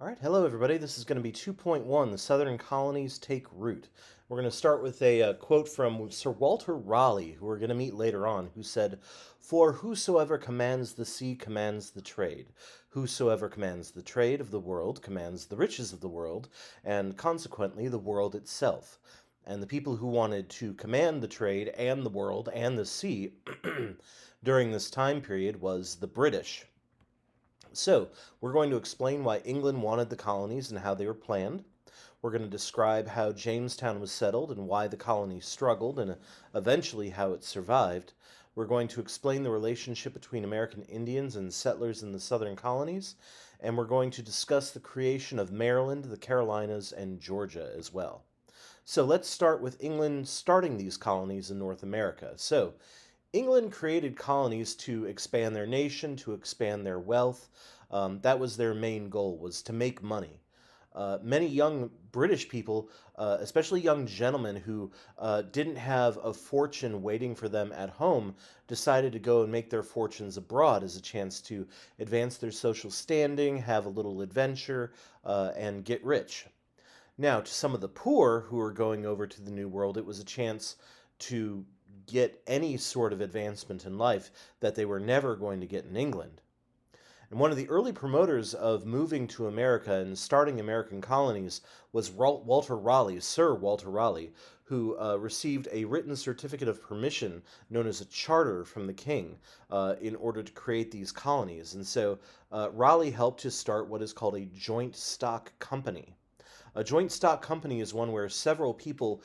All right, hello everybody. This is going to be 2.1, The Southern Colonies Take Root. We're going to start with a quote from Sir Walter Raleigh, who we're going to meet later on, who said, "For whosoever commands the sea commands the trade. Whosoever commands the trade of the world commands the riches of the world, and consequently the world itself." And the people who wanted to command the trade and the world and the sea during this time period was the British. So, we're going to explain why England wanted the colonies and how they were planned. We're going to describe how Jamestown was settled and why the colonies struggled and eventually how it survived. We're going to explain the relationship between American Indians and settlers in the southern colonies. And we're going to discuss the creation of Maryland, the Carolinas, and Georgia as well. So let's start with England starting these colonies in North America. So, England created colonies to expand their nation, to expand their wealth. That was their main goal, was to make money. Many young British people, especially young gentlemen who didn't have a fortune waiting for them at home, decided to go and make their fortunes abroad as a chance to advance their social standing, have a little adventure, and get rich. Now, to some of the poor who were going over to the New World, it was a chance to get any sort of advancement in life that they were never going to get in England. And one of the early promoters of moving to America and starting American colonies was Walter Raleigh, Sir Walter Raleigh, who received a written certificate of permission known as a charter from the king in order to create these colonies. And so Raleigh helped to start what is called a joint stock company. A joint stock company is one where several people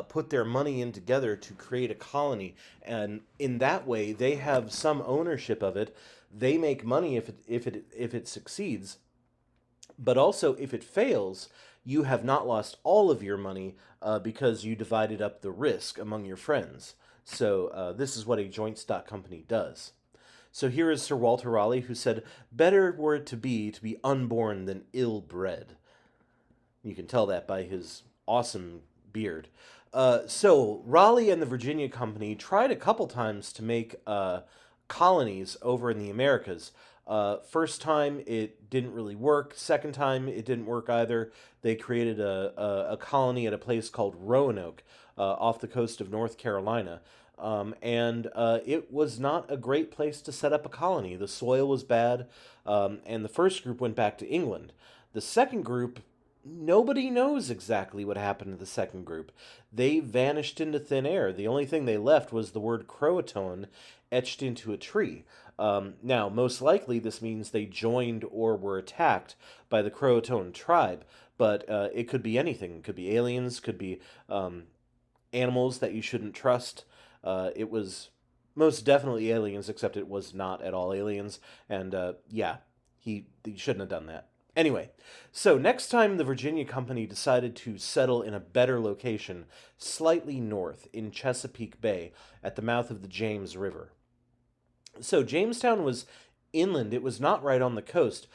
put their money in together to create a colony, and in that way, they have some ownership of it. They make money if it succeeds, but also if it fails, you have not lost all of your money because you divided up the risk among your friends. So this is what a joint stock company does. So here is Sir Walter Raleigh, who said, "Better were it to be unborn than ill-bred." You can tell that by his awesome beard. So Raleigh and the Virginia Company tried a couple times to make colonies over in the Americas. First time it didn't really work. Second time it didn't work either. They created a colony at a place called Roanoke off the coast of North Carolina. And it was not a great place to set up a colony. The soil was bad, and the first group went back to England. The second group, nobody knows exactly what happened to the second group. They vanished into thin air. The only thing they left was the word Croatoan etched into a tree. Now, most likely, this means they joined or were attacked by the Croatoan tribe, but it could be anything. It could be aliens, could be animals that you shouldn't trust. It was most definitely aliens, except it was not at all aliens, and yeah, he shouldn't have done that. Anyway, so next time the Virginia Company decided to settle in a better location, slightly north in Chesapeake Bay at the mouth of the James River. So Jamestown was inland, it was not right on the coast,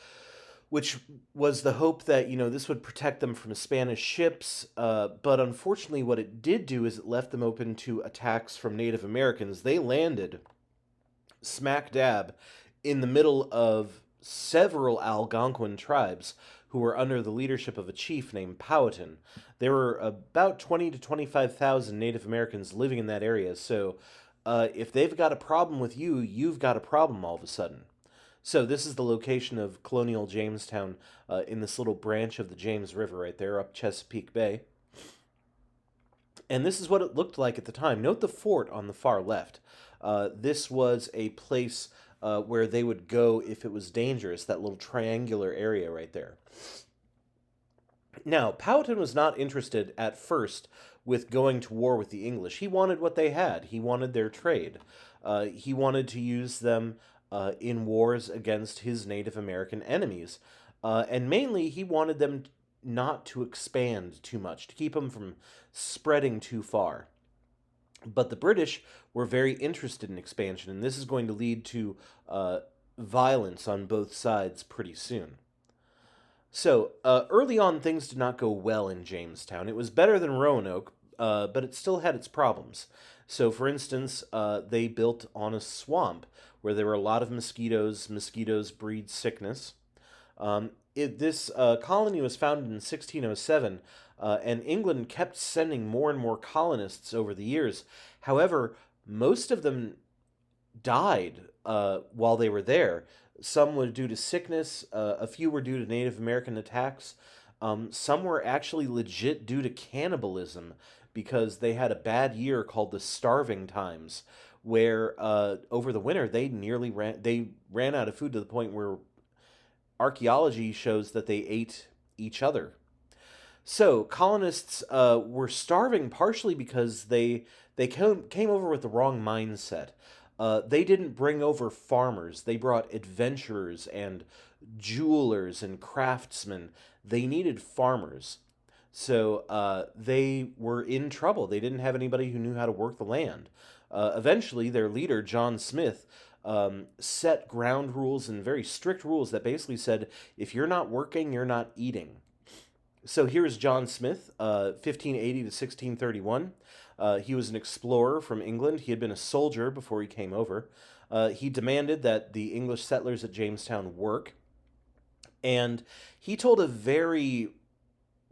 which was the hope that, this would protect them from Spanish ships. But unfortunately, what it did do is it left them open to attacks from Native Americans. They landed smack dab in the middle of several Algonquin tribes who were under the leadership of a chief named Powhatan. There were about 20 to 25,000 Native Americans living in that area, so if they've got a problem with you, you've got a problem all of a sudden. So this is the location of colonial Jamestown in this little branch of the James River right there up Chesapeake Bay. And this is what it looked like at the time. Note the fort on the far left. This was a place where they would go if it was dangerous, that little triangular area right there. Now, Powhatan was not interested at first with going to war with the English. He wanted what they had. He wanted their trade. He wanted to use them in wars against his Native American enemies. And mainly, he wanted them not to expand too much, to keep them from spreading too far. But the British were very interested in expansion, and this is going to lead to violence on both sides pretty soon. So, early on, things did not go well in Jamestown. It was better than Roanoke, but it still had its problems. So, for instance, they built on a swamp where there were a lot of mosquitoes. Mosquitoes breed sickness. This colony was founded in 1607, and England kept sending more and more colonists over the years. However, most of them died while they were there. Some were due to sickness, a few were due to Native American attacks. Some were actually legit due to cannibalism because they had a bad year called the Starving Times, where over the winter they ran out of food to the point where archaeology shows that they ate each other. So colonists were starving partially because they came over with the wrong mindset. They didn't bring over farmers. They brought adventurers and jewelers and craftsmen. They needed farmers. So they were in trouble. They didn't have anybody who knew how to work the land. Eventually, their leader, John Smith, set ground rules and very strict rules that basically said if you're not working, you're not eating. So here's John Smith, 1580 to 1631. He was an explorer from England. He had been a soldier before he came over. He demanded that the English settlers at Jamestown work, and he told a very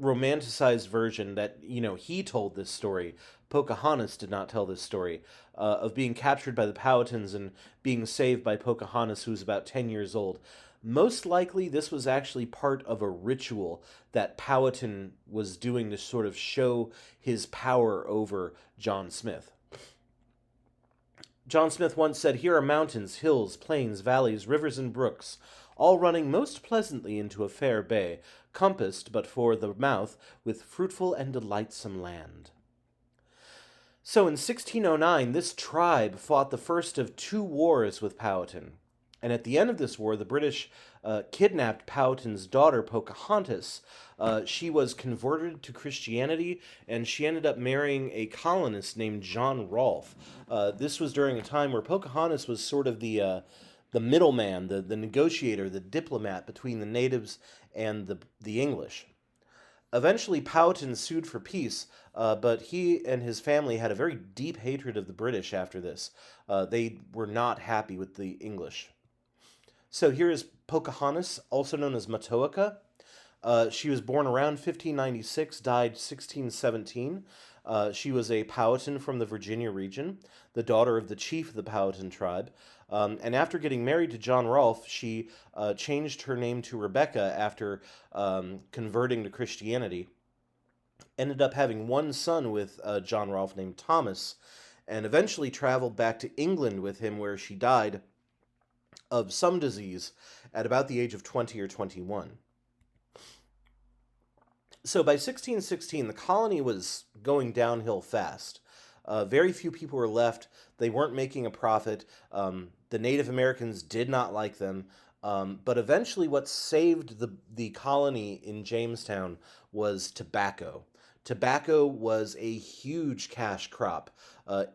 romanticized version that, he told this story. Pocahontas did not tell this story, of being captured by the Powhatans and being saved by Pocahontas, who was about 10 years old. Most likely, this was actually part of a ritual that Powhatan was doing to sort of show his power over John Smith. John Smith once said, "Here are mountains, hills, plains, valleys, rivers, and brooks, all running most pleasantly into a fair bay, compassed, but for the mouth, with fruitful and delightsome land." So in 1609, this tribe fought the first of two wars with Powhatan. And at the end of this war, the British kidnapped Powhatan's daughter, Pocahontas. She was converted to Christianity, and she ended up marrying a colonist named John Rolfe. This was during a time where Pocahontas was sort of the middleman, the negotiator, the diplomat between the natives and the English. Eventually, Powhatan sued for peace, but he and his family had a very deep hatred of the British after this. They were not happy with the English. So here is Pocahontas, also known as Matoaka. She was born around 1596, died 1617. She was a Powhatan from the Virginia region, the daughter of the chief of the Powhatan tribe. And after getting married to John Rolfe, she changed her name to Rebecca after converting to Christianity. Ended up having one son with John Rolfe named Thomas, and eventually traveled back to England with him, where she died of some disease at about the age of 20 or 21. So by 1616, the colony was going downhill fast. Very few people were left. They weren't making a profit. The Native Americans did not like them. But eventually, what saved the colony in Jamestown was tobacco. Tobacco was a huge cash crop.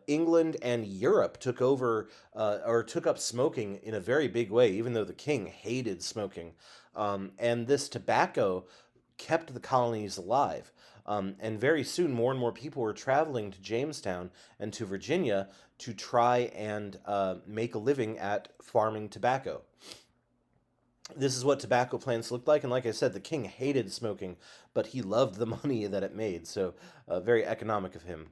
England and Europe took over or took up smoking in a very big way, even though the king hated smoking. And this tobacco kept the colonies alive. And very soon, more and more people were traveling to Jamestown and to Virginia to try and make a living at farming tobacco. This is what tobacco plants looked like, and like I said, the king hated smoking, but he loved the money that it made, so very economic of him.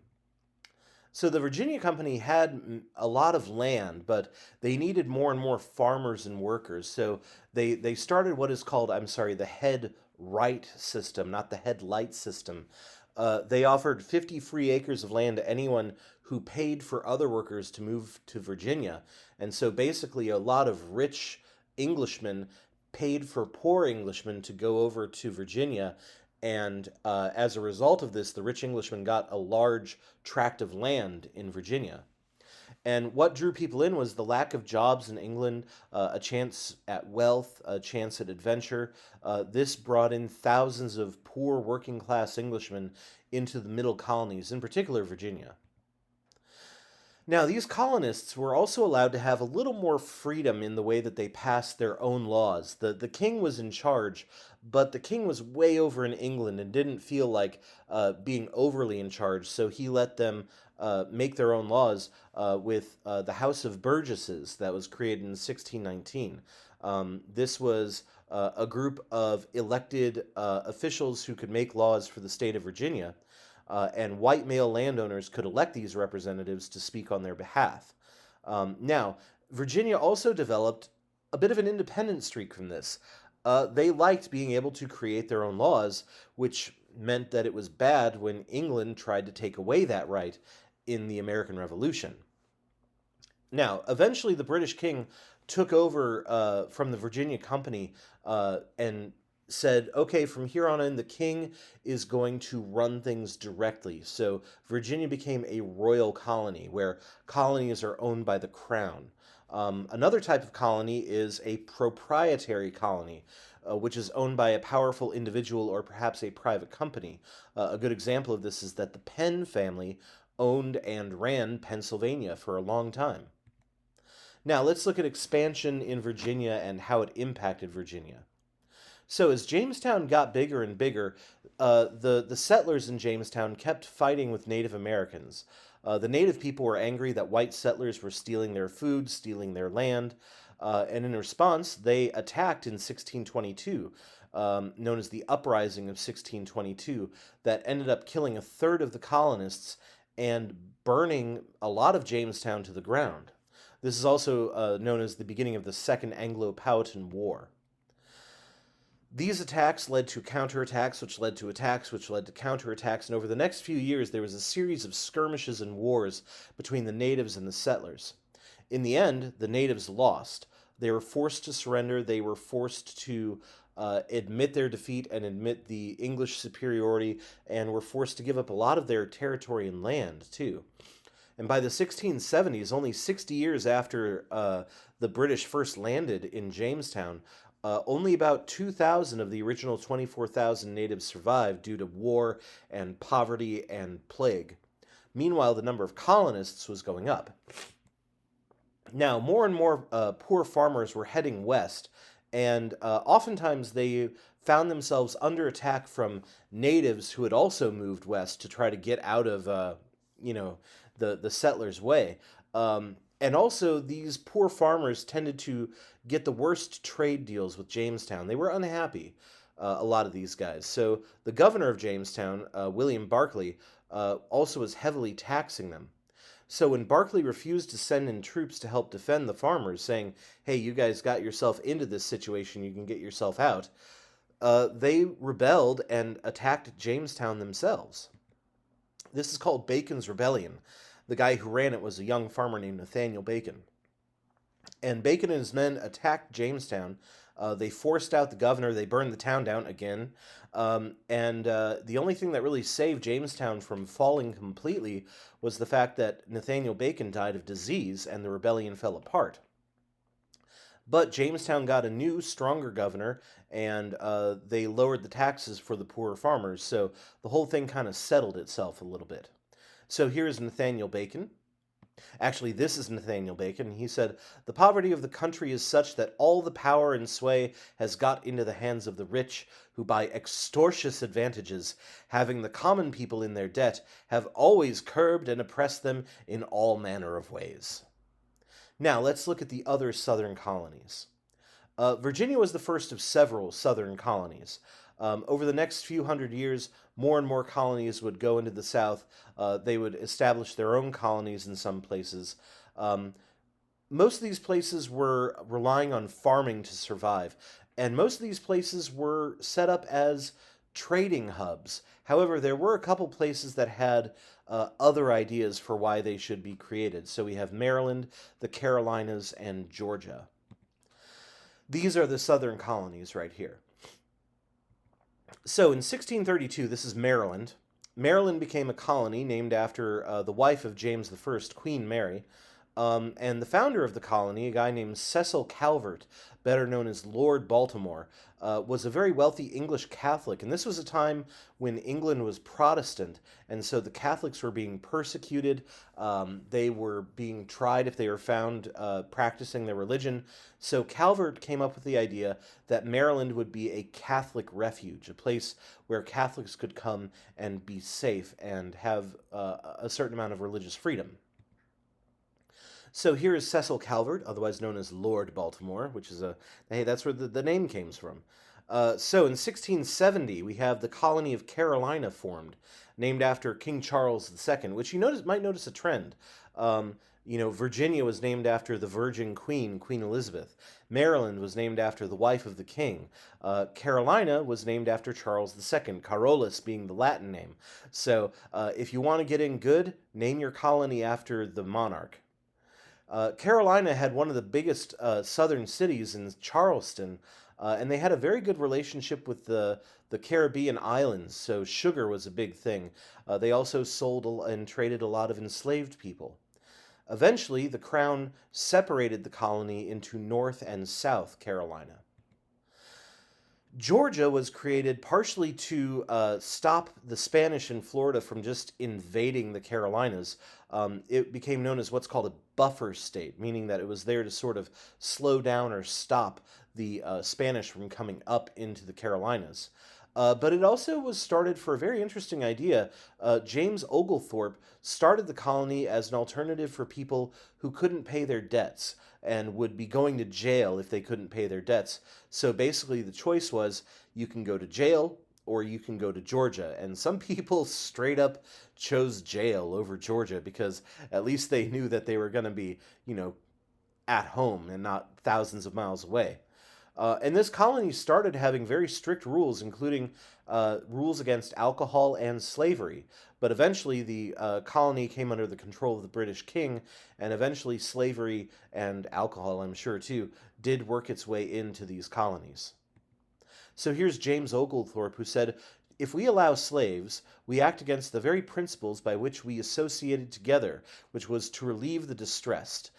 So the Virginia Company had a lot of land, but they needed more and more farmers and workers. So they started what is called, the head right system, not the headlight system. They offered 50 free acres of land to anyone who paid for other workers to move to Virginia. And so basically a lot of rich Englishmen paid for poor Englishmen to go over to Virginia. And as a result of this, the rich Englishmen got a large tract of land in Virginia. And what drew people in was the lack of jobs in England, a chance at wealth, a chance at adventure. This brought in thousands of poor working class Englishmen into the middle colonies, in particular Virginia. Now, these colonists were also allowed to have a little more freedom in the way that they passed their own laws. The king was in charge, but the king was way over in England and didn't feel like being overly in charge, so he let them make their own laws with the House of Burgesses that was created in 1619. This was a group of elected officials who could make laws for the state of Virginia, and white male landowners could elect these representatives to speak on their behalf. Now, Virginia also developed a bit of an independent streak from this. They liked being able to create their own laws, which meant that it was bad when England tried to take away that right in the American Revolution. Now, eventually, the British king took over from the Virginia Company and said, okay, from here on in, the king is going to run things directly. So Virginia became a royal colony where colonies are owned by the crown. Another type of colony is a proprietary colony, which is owned by a powerful individual or perhaps a private company. A good example of this is that the Penn family owned and ran Pennsylvania for a long time. Now, let's look at expansion in Virginia and how it impacted Virginia. So, as Jamestown got bigger and bigger, the settlers in Jamestown kept fighting with Native Americans. The Native people were angry that white settlers were stealing their food, stealing their land, and in response, they attacked in 1622, known as the Uprising of 1622, that ended up killing a third of the colonists and burning a lot of Jamestown to the ground. This is also known as the beginning of the Second Anglo-Powhatan War. These attacks led to counterattacks, which led to attacks, which led to counterattacks, and over the next few years there was a series of skirmishes and wars between the natives and the settlers. In the end, the natives lost. They were forced to surrender, they were forced to admit their defeat and admit the English superiority, and were forced to give up a lot of their territory and land, too. And by the 1670s, only 60 years after the British first landed in Jamestown, only about 2,000 of the original 24,000 natives survived due to war and poverty and plague. Meanwhile, the number of colonists was going up. Now, more and more poor farmers were heading west, and oftentimes they found themselves under attack from natives who had also moved west to try to get out of, the settlers' way. And also, these poor farmers tended to get the worst trade deals with Jamestown. They were unhappy, a lot of these guys. So the governor of Jamestown, William Barclay, also was heavily taxing them. So when Barclay refused to send in troops to help defend the farmers, saying, hey, you guys got yourself into this situation, you can get yourself out, they rebelled and attacked Jamestown themselves. This is called Bacon's Rebellion. The guy who ran it was a young farmer named Nathaniel Bacon. And Bacon and his men attacked Jamestown. They forced out the governor. They burned the town down again. And the only thing that really saved Jamestown from falling completely was the fact that Nathaniel Bacon died of disease and the rebellion fell apart. But Jamestown got a new, stronger governor, and they lowered the taxes for the poorer farmers, so the whole thing kind of settled itself a little bit. So here's Nathaniel Bacon. Actually, this is Nathaniel Bacon. He said, the poverty of the country is such that all the power and sway has got into the hands of the rich, who by extortious advantages, having the common people in their debt, have always curbed and oppressed them in all manner of ways. Now, let's look at the other southern colonies. Virginia was the first of several southern colonies. Over the next few hundred years, more and more colonies would go into the South. They would establish their own colonies in some places. Most of these places were relying on farming to survive, and most of these places were set up as trading hubs. However, there were a couple places that had other ideas for why they should be created. So we have Maryland, the Carolinas, and Georgia. These are the southern colonies right here. So in 1632, this is Maryland. Maryland became a colony named after the wife of James I, Queen Mary. And the founder of the colony, a guy named Cecil Calvert, better known as Lord Baltimore, was a very wealthy English Catholic. And this was a time when England was Protestant, and so the Catholics were being persecuted. They were being tried if they were found practicing their religion. So Calvert came up with the idea that Maryland would be a Catholic refuge, a place where Catholics could come and be safe and have a certain amount of religious freedom. So here is Cecil Calvert, otherwise known as Lord Baltimore, which is hey, that's where the name came from. So in 1670, we have the colony of Carolina formed, named after King Charles II, which might notice a trend. Virginia was named after the Virgin Queen, Queen Elizabeth. Maryland was named after the wife of the king. Carolina was named after Charles II, Carolus being the Latin name. So if you want to get in good, name your colony after the monarch. Carolina had one of the biggest southern cities in Charleston, and they had a very good relationship with the Caribbean islands, so sugar was a big thing. They also sold and traded a lot of enslaved people. Eventually, the crown separated the colony into North and South Carolina. Georgia was created partially to stop the Spanish in Florida from just invading the Carolinas. It became known as what's called a buffer state, meaning that it was there to sort of slow down or stop the Spanish from coming up into the Carolinas. But it also was started for a very interesting idea. James Oglethorpe started the colony as an alternative for people who couldn't pay their debts and would be going to jail if they couldn't pay their debts. So basically, the choice was you can go to jail or you can go to Georgia. And some people straight up chose jail over Georgia because at least they knew that they were going to be, at home and not thousands of miles away. And this colony started having very strict rules, including rules against alcohol and slavery. But eventually, the colony came under the control of the British king, and eventually, slavery and alcohol, I'm sure too, did work its way into these colonies. So here's James Oglethorpe, who said, "If we allow slaves, we act against the very principles by which we associated together, which was to relieve the distressed."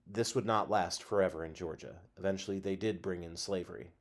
This would not last forever in Georgia. Eventually, they did bring in slavery.